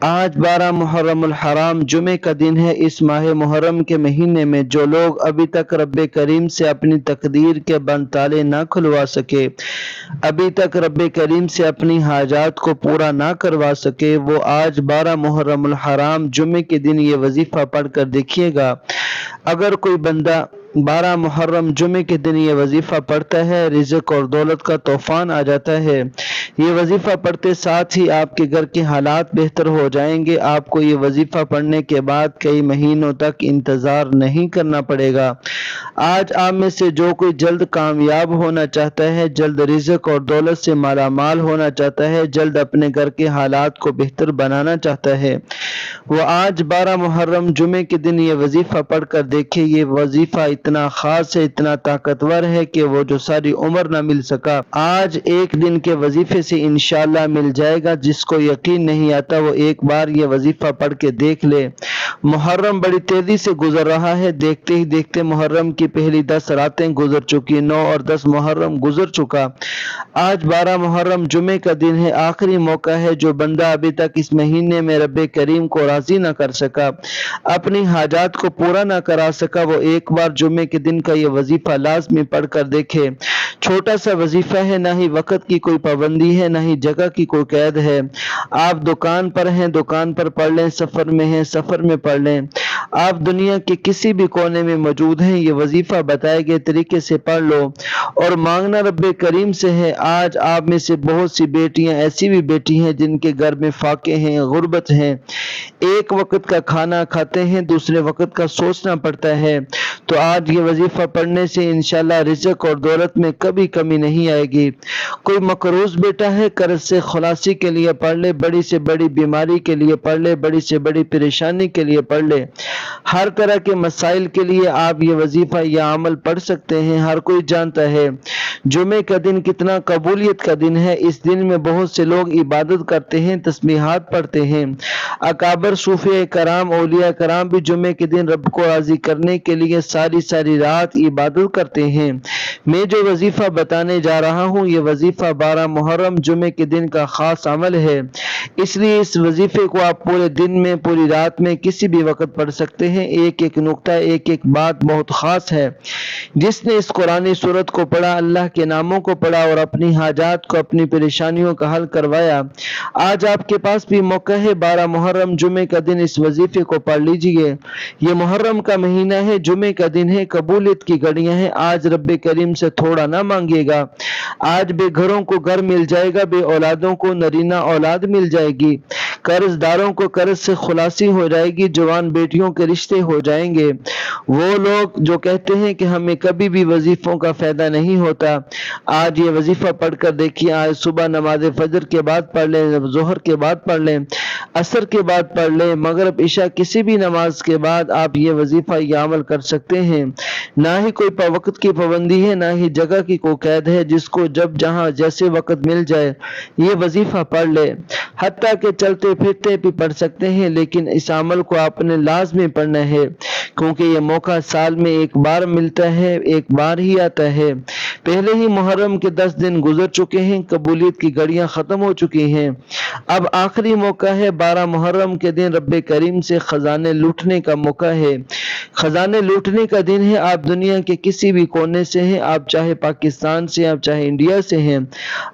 آج 12 محرم الحرام جمعے کا دن ہے۔ اس ماہ محرم کے مہینے میں جو لوگ ابھی تک رب کریم سے اپنی تقدیر کے بند تالے نہ کھلوا سکے، ابھی تک رب کریم سے اپنی حاجات کو پورا نہ کروا سکے، وہ آج 12 محرم الحرام جمعے کے دن یہ وظیفہ پڑھ کر دیکھیے گا۔ اگر کوئی بندہ 12 محرم جمعے کے دن یہ وظیفہ پڑھتا ہے، رزق اور دولت کا طوفان آ جاتا ہے۔ یہ وظیفہ پڑھتے ساتھ ہی آپ کے گھر کے حالات بہتر ہو جائیں گے۔ آپ کو یہ وظیفہ پڑھنے کے بعد کئی مہینوں تک انتظار نہیں کرنا پڑے گا۔ آج آپ میں سے جو کوئی جلد کامیاب ہونا چاہتا ہے، جلد رزق اور دولت سے مالا مال ہونا چاہتا ہے، جلد اپنے گھر کے حالات کو بہتر بنانا چاہتا ہے، وہ آج 12 محرم جمعے کے دن یہ وظیفہ پڑھ کر دیکھے۔ یہ وظیفہ اتنا خاص ہے، اتنا طاقتور ہے کہ وہ جو ساری عمر نہ مل سکا، آج ایک دن کے وظیفے سے انشاءاللہ مل جائے گا۔ جس کو یقین نہیں آتا وہ ایک بار یہ وظیفہ پڑھ کے دیکھ لے۔ محرم بڑی تیزی سے گزر رہا ہے، دیکھتے ہی دیکھتے محرم کی پہلی 10 راتیں گزر چکی، 9 اور 10 محرم گزر چکا۔ آج 12 محرم جمعے کا دن ہے، آخری موقع ہے۔ جو بندہ ابھی تک اس مہینے میں رب کریم کو راضی نہ کر سکا، اپنی حاجات کو پورا نہ کرا سکا، وہ ایک بار جمعے کے دن کا یہ وظیفہ لازمی پڑھ کر دیکھے۔ چھوٹا سا وظیفہ ہے، نہ ہی وقت کی کوئی پابندی ہے، نہ ہی جگہ کی کوئی قید ہے۔ آپ دکان پر ہیں، دکان پر پڑھ لیں، سفر میں ہیں، سفر میں پڑھ لیں، آپ دنیا کے کسی بھی کونے میں موجود ہیں، یہ وظیفہ بتائے گئے طریقے سے پڑھ لو اور مانگنا رب کریم سے ہے۔ آج آپ میں سے بہت سی بیٹیاں ایسی بھی بیٹی ہیں جن کے گھر میں فاقے ہیں، غربت ہیں، ایک وقت کا کھانا کھاتے ہیں، دوسرے وقت کا سوچنا پڑتا ہے۔ تو آج یہ وظیفہ پڑھنے سے انشاءاللہ رزق اور دولت میں کبھی کمی نہیں آئے گی۔ کوئی مقروض بیٹا ہے، قرض سے خلاصی کے لیے پڑھ لے، بڑی سے بڑی بیماری کے لیے پڑھ لے، بڑی سے بڑی پریشانی کے لیے پڑھ لے، ہر طرح کے مسائل کے لیے آپ یہ وظیفہ یا عمل پڑھ سکتے ہیں۔ ہر کوئی جانتا ہے جمعے کا دن کتنا قبولیت کا دن ہے۔ اس دن میں بہت سے لوگ عبادت کرتے ہیں، تسبیحات پڑھتے ہیں۔ اکابر صوفیاء کرام، اولیاء کرام بھی جمعے کے دن رب کو راضی کرنے کے لیے ساری رات عبادت کرتے ہیں۔ میں جو وظیفہ بتانے جا رہا ہوں، یہ وظیفہ 12 محرم جمعے کے دن کا خاص عمل ہے، اس لیے اس وظیفے کو آپ پورے دن میں، پوری رات میں، کسی بھی وقت پڑھ سکتے ہیں۔ ایک ایک نقطہ، ایک ایک بات بہت خاص ہے۔ جس نے اس قرآنی سورت کو پڑھا، اللہ کے ناموں کو پڑھا اور اپنی حاجات کو، اپنی پریشانیوں کا حل کروایا، آج آپ کے پاس بھی موقع ہے۔ 12 محرم جمعے کا دن اس وظیفے کو پڑھ لیجئے۔ یہ محرم کا مہینہ ہے، جمعے کا دن ہے، قبولیت کی گھڑیاں ہیں۔ آج رب کریم سے تھوڑا نہ مانگیے گا۔ آج بے گھروں کو گھر مل جائے گا، بے اولادوں کو نرینہ اولاد مل جائے گی، قرض داروں کو قرض سے خلاصی ہو جائے گی، جوان بیٹیوں کے رشتے ہو جائیں گے۔ وہ لوگ جو کہتے ہیں کہ ہمیں کبھی بھی وظیفوں کا فائدہ نہیں ہوتا، آج یہ وظیفہ پڑھ کر دیکھیے۔ آج صبح نماز فجر کے بعد پڑھ لیں، ظہر کے بعد پڑھ لیں، عصر کے بعد پڑھ لیں، مغرب عشاء کسی بھی نماز کے بعد آپ یہ وظیفہ یا عمل کر سکتے ہیں۔ نہ ہی کوئی وقت کی پابندی ہے، نہ ہی جگہ کی کوئی قید ہے۔ جس کو جب جہاں جیسے وقت مل جائے یہ وظیفہ پڑھ لے، حتیٰ کہ چلتے پھرتے بھی پڑھ سکتے ہیں، لیکن اس عمل کو آپ نے لازمی پڑھنا ہے، کیونکہ یہ موقع سال میں ایک بار ملتا ہے، ایک بار ہی آتا ہے۔ پہلے ہی محرم کے 10 دن گزر چکے ہیں، قبولیت کی گھڑیاں ختم ہو چکی ہیں۔ اب آخری موقع ہے، 12 محرم کے دن رب کریم سے خزانے لوٹنے کا موقع ہے۔ خزانے لوٹنے کا دن ہے۔ آپ دنیا کے کسی بھی کونے سے ہیں، آپ چاہے پاکستان سے، آپ چاہے انڈیا سے ہیں،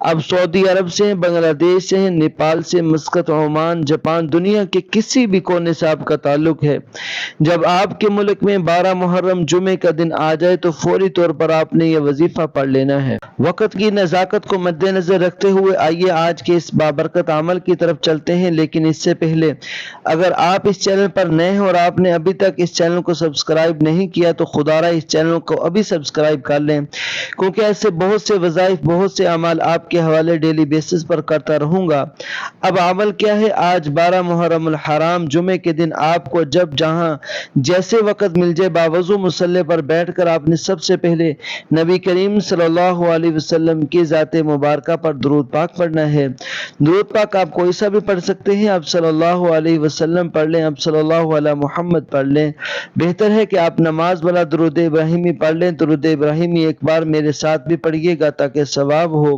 آپ سعودی عرب سے ہیں، بنگلہ دیش سے ہیں، نیپال سے، مسقط، عمان، جاپان، دنیا کے کسی بھی کونے سے آپ کا تعلق ہے۔ جب آپ کے ملک میں 12 محرم جمعے کا دن آ جائے تو فوری طور پر آپ نے یہ وظیفہ پڑھ لینا ہے۔ وقت کی نزاکت کو مد نظر رکھتے ہوئے آئیے آج کے اس بابرکت عمل کی طرف چلتے ہیں، لیکن اس سے پہلے اگر آپ اس چینل پر نئے ہیں اور آپ نے ابھی تک اس چینل کو سبسکرائب نہیں کیا تو خدا را اس چینل کو ابھی سبسکرائب کر لیں، کیونکہ ایسے بہت سے وظائف، بہت سے اعمال آپ کے حوالے ڈیلی بیسس پر کرتا رہوں گا۔ اب عمل کیا ہے؟ آج 12 محرم الحرام جمعے کے دن آپ کو جب جہاں جیسے وقت مل جائے، باوضو مصلی پر بیٹھ کر آپ نے سب سے پہلے نبی کریم صلی اللہ علیہ وسلم کی ذات مبارکہ پر درود پاک پڑھنا ہے۔ درود پاک آپ کوئی سا بھی پڑھ سکتے ہیں، آپ صلی اللہ علیہ وسلم پڑھ لیں، اب صلی اللہ علیہ محمد پڑھ لیں۔ بہتر ہے کہ آپ نماز والا درود ابراہیمی پڑھ لیں۔ درود ابراہیمی ایک بار میرے ساتھ بھی پڑھیے گا تاکہ ثواب ہو۔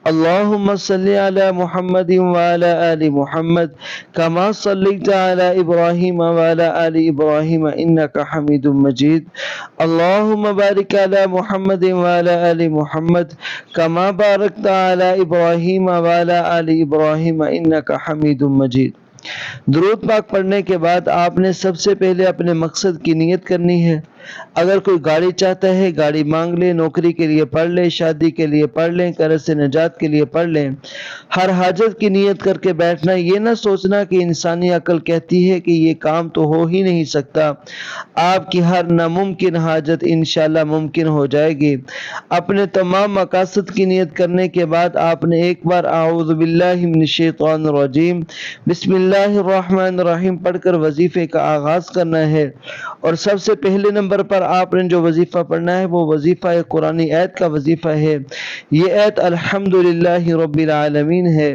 اللہم صلی علی محمد وعلی آل محمد کما صلیت علی ابراہیم وعلی آل ابراہیم انک حمید مجید۔ اللہم بارک علی محمد وعلی آل محمد کما بارکت علی ابراہیم وعلی آل ابراہیم انک حمید مجید۔ درود پاک پڑھنے کے بعد آپ نے سب سے پہلے اپنے مقصد کی نیت کرنی ہے۔ اگر کوئی گاڑی چاہتا ہے گاڑی مانگ لے، نوکری کے لیے پڑھ لے، شادی کے لیے پڑھ لیں، قرض سے نجات کے لیے پڑھ لیں۔ ہر حاجت کی نیت کر کے بیٹھنا، یہ نہ سوچنا کہ انسانی عقل کہتی ہے کہ یہ کام تو ہو ہی نہیں سکتا۔ آپ کی ہر ناممکن حاجت انشاءاللہ ممکن ہو جائے گی۔ اپنے تمام مقاصد کی نیت کرنے کے بعد آپ نے ایک بار اعوذ باللہ من الشیطان الرجیم بسم اللہ الرحمن الرحیم پڑھ کر وظیفے کا آغاز کرنا ہے، اور سب سے پہلے نمبر پر آپ نے جو وظیفہ پڑھنا ہے وہ وظیفہ قرآنی آیت کا وظیفہ ہے۔ یہ آیت الحمدللہ رب العالمین ہے۔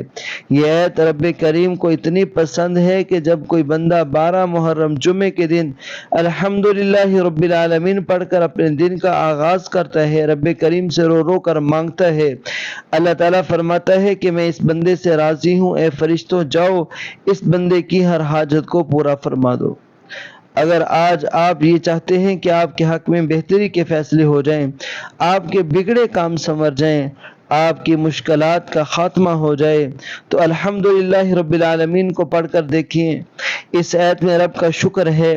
یہ آیت رب کریم کو اتنی پسند ہے کہ جب کوئی بندہ 12 محرم جمعے کے دن الحمدللہ رب العالمین پڑھ کر اپنے دن کا آغاز کرتا ہے، رب کریم سے رو رو کر مانگتا ہے، اللہ تعالیٰ فرماتا ہے کہ میں اس بندے سے راضی ہوں، اے فرشتوں جاؤ اس بندے کی ہر حاجت کو پورا فرما دو۔ اگر آج آپ یہ چاہتے ہیں کہ آپ کے حق میں بہتری کے فیصلے ہو جائیں، آپ کے بگڑے کام سنور جائیں، آپ کی مشکلات کا خاتمہ ہو جائے، تو الحمدللہ رب العالمین کو پڑھ کر دیکھیں۔ اس آیت میں رب کا شکر ہے۔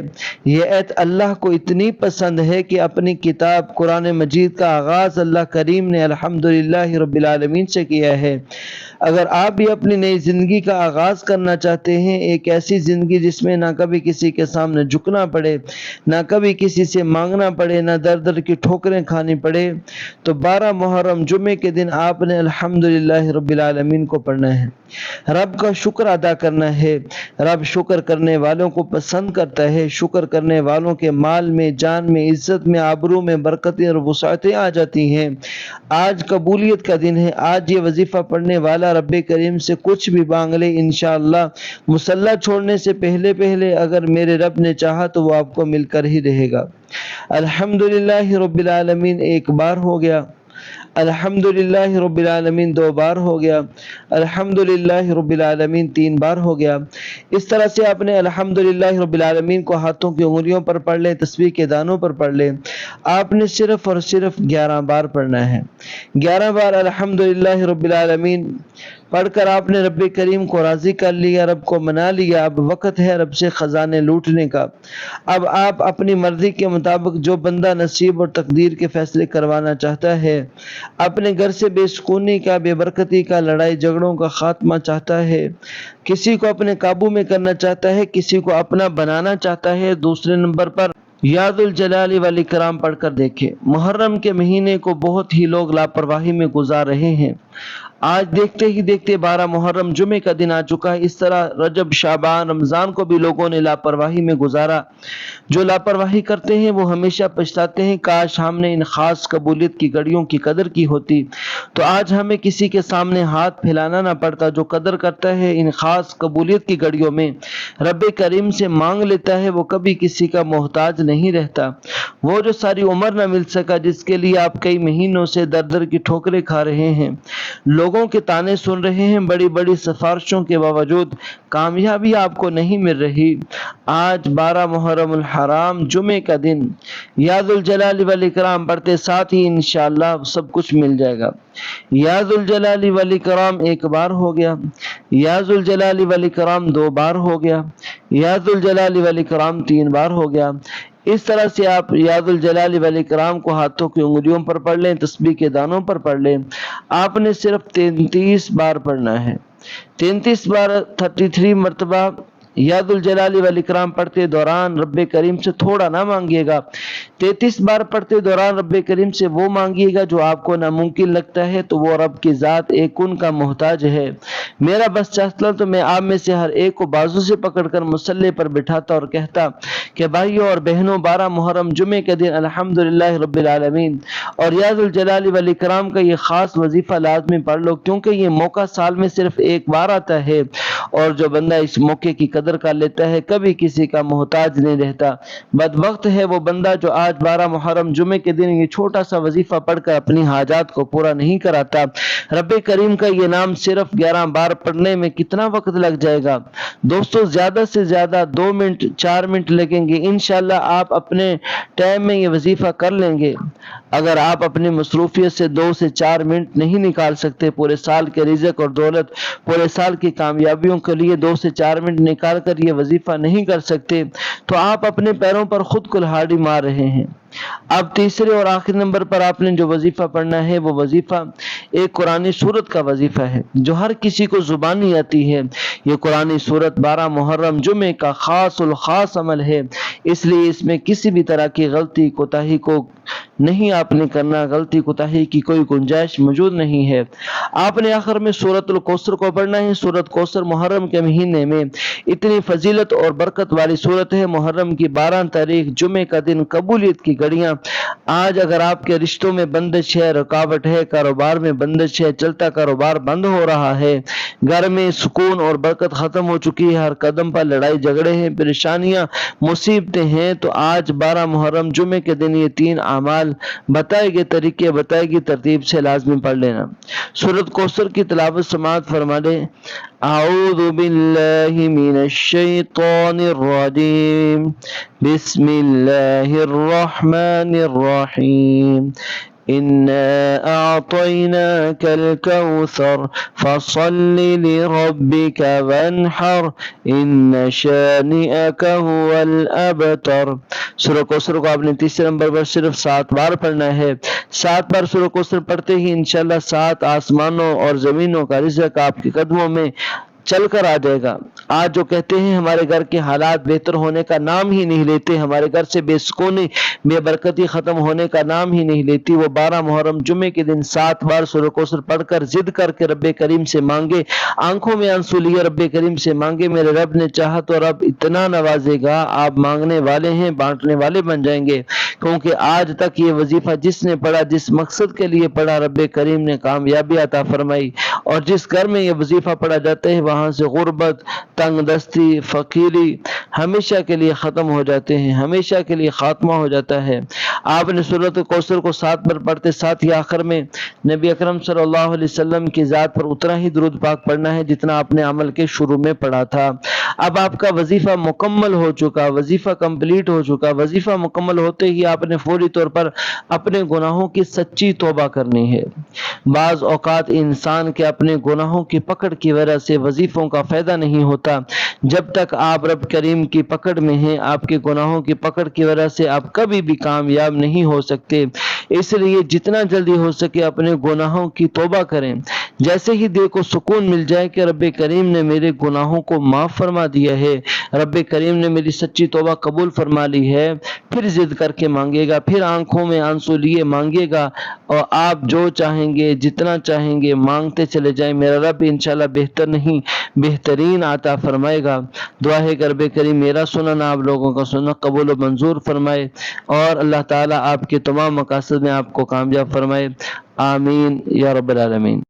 یہ آیت اللہ کو اتنی پسند ہے کہ اپنی کتاب قرآن مجید کا آغاز اللہ کریم نے الحمدللہ رب العالمین سے کیا ہے۔ اگر آپ بھی اپنی نئی زندگی کا آغاز کرنا چاہتے ہیں، ایک ایسی زندگی جس میں نہ کبھی کسی کے سامنے جھکنا پڑے، نہ کبھی کسی سے مانگنا پڑے، نہ در در کی ٹھوکریں کھانی پڑے، تو 12 محرم جمعے کے دن آپ نے الحمدللہ رب العالمین کو پڑھنا ہے، رب کا شکر ادا کرنا ہے۔ رب شکر کرنے والوں کو پسند کرتا ہے۔ شکر کرنے والوں کے مال میں، جان میں، عزت میں، آبرو میں برکتیں اور وسعتیں آ جاتی ہیں۔ آج قبولیت کا دن ہے۔ آج یہ وظیفہ پڑھنے والا رب کریم سے کچھ بھی مانگ لے، انشاءاللہ مصلی چھوڑنے سے پہلے اگر میرے رب نے چاہا تو وہ آپ کو مل کر ہی رہے گا۔ الحمدللہ رب العالمین ایک بار ہو گیا، الحمدللہ رب العالمین 2 بار ہو گیا، الحمدللہ رب العالمین 3 بار ہو گیا۔ اس طرح سے آپ نے الحمدللہ رب العالمین کو ہاتھوں کی انگلیوں پر پڑھ لیں، تسبیح کے دانوں پر پڑھ لیں۔ آپ نے صرف اور صرف 11 بار پڑھنا ہے۔ 11 بار الحمدللہ رب العالمین پڑھ کر آپ نے رب کریم کو راضی کر لیا، رب کو منا لیا۔ اب وقت ہے رب سے خزانے لوٹنے کا۔ اب آپ اپنی مرضی کے مطابق جو بندہ نصیب اور تقدیر کے فیصلے کروانا چاہتا ہے، اپنے گھر سے بے سکونی کا، بے برکتی کا، لڑائی جھگڑوں کا خاتمہ چاہتا ہے، کسی کو اپنے قابو میں کرنا چاہتا ہے، کسی کو اپنا بنانا چاہتا ہے، دوسرے نمبر پر یا ذوالجلال والاکرام پڑھ کر دیکھیں۔ محرم کے مہینے کو بہت ہی لوگ لاپرواہی میں گزار رہے ہیں۔ آج دیکھتے ہی دیکھتے 12 محرم جمعے کا دن آ چکا ہے۔ اس طرح رجب، شعبان، رمضان کو بھی لوگوں نے لاپرواہی میں گزارا۔ جو لاپرواہی کرتے ہیں وہ ہمیشہ پچھتاتے ہیں، کاش ہم نے ان خاص قبولیت کی گھڑیوں کی قدر کی ہوتی تو آج ہمیں کسی کے سامنے ہاتھ پھیلانا نہ پڑتا۔ جو قدر کرتا ہے ان خاص قبولیت کی گھڑیوں میں، رب کریم سے مانگ لیتا ہے، وہ کبھی کسی کا محتاج نہیں رہتا۔ وہ جو ساری عمر نہ مل سکا، جس کے لیے آپ کئی مہینوں سے در در کی ٹھوکریں کھا رہے ہیں، لوگوں کے تانے سن رہے ہیں، بڑی بڑی سفارشوں کے باوجود کامیابی آپ کو نہیں مل رہی، آج 12 محرم الحرام جمعے کا دن یا ذوالجلال والاکرام پڑھتے ساتھ ہی انشاءاللہ سب کچھ مل جائے گا۔ یا ذوالجلال والاکرام 1 بار ہو گیا، یا ذوالجلال والاکرام 2 بار ہو گیا، یا ذوالجلال والاکرام 3 بار ہو گیا۔ اس طرح سے آپ یا ذوالجلال والاکرام کو ہاتھوں کی انگلیوں پر پڑھ لیں، تسبیح کے دانوں پر پڑھ لیں۔ آپ نے صرف 33 بار پڑھنا ہے۔ 33 بار 33 مرتبہ یاد الجلال والاکرام پڑھتے دوران رب کریم سے تھوڑا نہ مانگیے گا، 33 بار پڑھتے دوران رب کریم سے وہ مانگیے گا جو آپ کو ناممکن لگتا ہے، تو وہ رب کی ذات ایک ان کا محتاج ہے۔ میرا بس چاہتا تو میں آپ میں سے ہر ایک کو بازو سے پکڑ کر مصلی پر بٹھاتا اور کہتا کہ بھائیوں اور بہنوں، 12 محرم جمعے کے دن الحمدللہ رب العالمین اور یاد الجلال والاکرام کا یہ خاص وظیفہ لازمی پڑھ لو، کیونکہ یہ موقع سال میں صرف ایک بار آتا ہے، اور جو بندہ اس موقع کی قدر کر لیتا ہے کبھی کسی کا محتاج نہیں رہتا۔ بدبخت ہے وہ بندہ جو آج 12 محرم جمعے کے دن یہ چھوٹا سا وظیفہ پڑھ کر اپنی حاجات کو پورا نہیں کراتا۔ رب کریم کا یہ نام صرف 11 بار پڑھنے میں کتنا وقت لگ جائے گا؟ دوستو زیادہ سے زیادہ 2 منٹ 4 منٹ لگیں گے، انشاءاللہ آپ اپنے ٹائم میں یہ وظیفہ کر لیں گے۔ اگر آپ اپنی مصروفیت سے 2 سے 4 منٹ نہیں نکال سکتے، پورے سال کے رزق اور دولت، پورے سال کی کامیابیوں کے لیے 2 سے 4 منٹ نکال کر یہ وظیفہ نہیں کر سکتے، تو آپ اپنے پیروں پر خود کلہاڑی مار رہے ہیں۔ اب تیسرے اور آخری نمبر پر آپ نے جو وظیفہ پڑھنا ہے وہ وظیفہ ایک قرآن سورت کا وظیفہ ہے جو ہر کسی کو زبانی آتی ہے۔ یہ قرآن سورت 12 محرم جمعے کا خاص الخاص عمل ہے، اس لیے اس میں کسی بھی طرح کی غلطی کوتاہی کو نہیں آپ نے کرنا، غلطی کوتاہی کی کوئی گنجائش موجود نہیں ہے۔ آپ نے آخر میں سورت الکوثر کو پڑھنا ہے۔ سورت کوثر محرم کے مہینے میں اتنی فضیلت اور برکت والی سورت ہے۔ محرم کی 12 تاریخ جمعے کا دن قبولیت کی گھڑیاں۔ آج اگر آپ کے رشتوں میں بندش ہے، رکاوٹ ہے، کاروبار میں بندش ہے، چلتا کاروبار بند ہو رہا ہے، گھر میں سکون اور برکت ختم ہو چکی ہے، ہر قدم پر لڑائی جھگڑے ہیں، پریشانیاں مصیبتیں ہیں، تو آج 12 محرم جمعے کے دن یہ 3 اعمال بتائے گئے طریقے، بتائے گی ترتیب سے لازمی پڑھ لینا۔ سورت کوثر کی تلاوت سماعت فرما لیں۔ اعوذ باللہ من الشیطان الرجیم، بسم اللہ الرحمن الرحیم، إنا أعطيناك الكوثر فصل لربك وانحر إن شانئك هو الأبتر۔ سورہ کوثر کو آپ نے تیسرے نمبر پر صرف 7 بار پڑھنا ہے۔ 7 بار سورہ کوثر پڑھتے ہی انشاءاللہ 7 آسمانوں اور زمینوں کا رزق آپ کے قدموں میں چل کر آ جائے گا۔ آج جو کہتے ہیں ہمارے گھر کے حالات بہتر ہونے کا نام ہی نہیں لیتے، ہمارے گھر سے بے سکونی بے برکتی ختم ہونے کا نام ہی نہیں لیتی، وہ 12 محرم جمعے کے دن 7 بار سورہ کوثر پڑھ کر ضد کر کے رب کریم سے مانگے، آنکھوں میں آنسو لیے رب کریم سے مانگے، میرے رب نے چاہا تو رب اتنا نوازے گا، آپ مانگنے والے ہیں بانٹنے والے بن جائیں گے، کیونکہ آج تک یہ وظیفہ جس نے پڑھا، جس مقصد کے لیے پڑھا، رب کریم نے کامیابی عطا فرمائی، اور جس گھر میں یہ وظیفہ پڑھا جاتا ہے وہاں سے غربت، تنگ دستی، فقیری ہمیشہ کے لیے ختم ہو جاتے ہیں، ہمیشہ کے لیے خاتمہ ہو جاتا ہے۔ آپ نے سورۃ کوثر کو 7 بار پڑھتے، ساتھ ہی آخر میں نبی اکرم صلی اللہ علیہ وسلم کی ذات پر اتنا ہی درود پاک پڑھنا ہے جتنا آپ نے عمل کے شروع میں پڑھا تھا۔ اب آپ کا وظیفہ مکمل ہو چکا، وظیفہ کمپلیٹ ہو چکا۔ وظیفہ مکمل ہوتے ہی آپ نے فوری طور پر اپنے گناہوں کی سچی توبہ کرنی ہے۔ بعض اوقات انسان کے اپنے گناہوں کی پکڑ کی وجہ سے وظیفوں کا فائدہ نہیں ہوتا۔ جب تک آپ رب کریم کی پکڑ میں ہیں، آپ کے گناہوں کی پکڑ کی وجہ سے آپ کبھی بھی کامیاب نہیں ہو سکتے۔ اس لیے جتنا جلدی ہو سکے اپنے گناہوں کی توبہ کریں۔ جیسے ہی دل کو سکون مل جائے کہ رب کریم نے میرے گناہوں کو معاف فرما دیا ہے، رب کریم نے میری سچی توبہ قبول فرما لی ہے، پھر ضد کر کے مانگے گا، پھر آنکھوں میں آنسو لیے مانگے گا، اور آپ جو چاہیں گے جتنا چاہیں گے مانگتے چلے جائیں، میرا رب انشاءاللہ بہتر نہیں بہترین عطا فرمائے گا۔ دعا ہے کہ رب کریم میرا سننا آپ لوگوں کا سننا قبول و منظور فرمائے، اور اللہ تعالیٰ آپ کے تمام مقاصد میں آپ کو کامیاب فرمائے۔ آمین یا رب العالمین۔